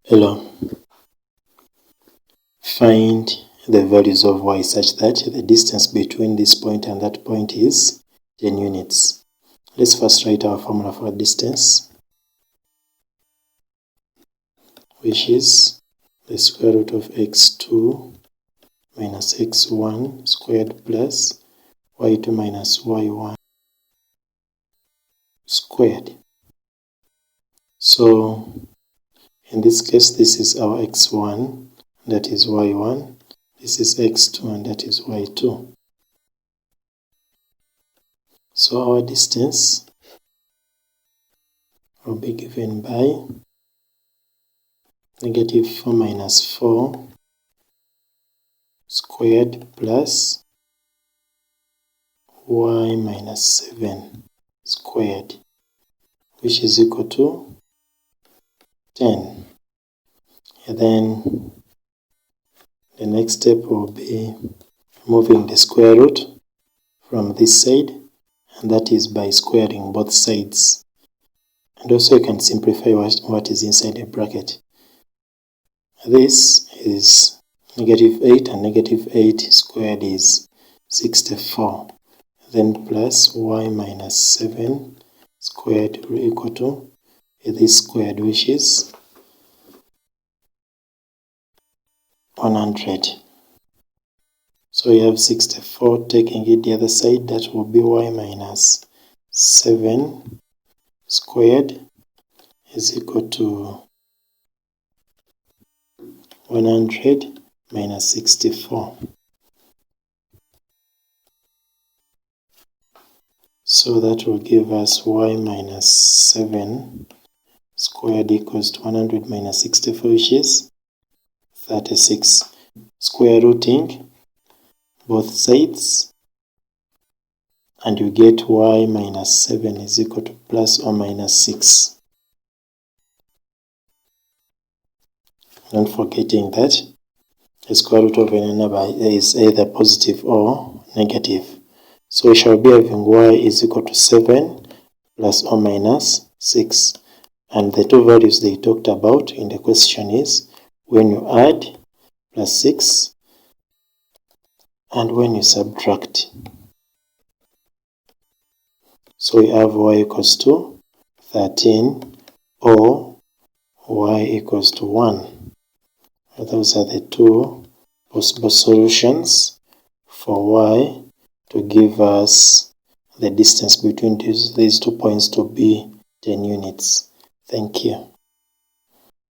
Hello. Find the values of y such that the distance between this point and that point is 10 units. Let's first write our formula for distance, which is the square root of x2 minus x1 squared plus y2 minus y1 squared. So in this case, this is our x1, that is y1. This is x2 and that is y2. So our distance will be given by negative 4 minus 4 squared plus y minus 7 squared, which is equal to 10. And then the next step will be moving the square root from this side, and that is by squaring both sides. And also you can simplify what is inside the bracket. This is negative 8, and negative 8 squared is 64. Then plus y minus 7 squared will equal to this squared, which is 100. So you have 64, taking it the other side, that will be y minus 7 squared is equal to 100 minus 64. So that will give us y minus 7 squared equals to 100 minus 64, which is 36. Square rooting both sides, and you get y minus 7 is equal to plus or minus 6. Not forgetting that the square root of any number is either positive or negative. So we shall be having y is equal to 7 plus or minus 6. And the two values they talked about in the question is when you add plus 6 and when you subtract. So we have y equals to 13 or y equals to 1. Those are the two possible solutions for y to give us the distance between these two points to be 10 units. Thank you.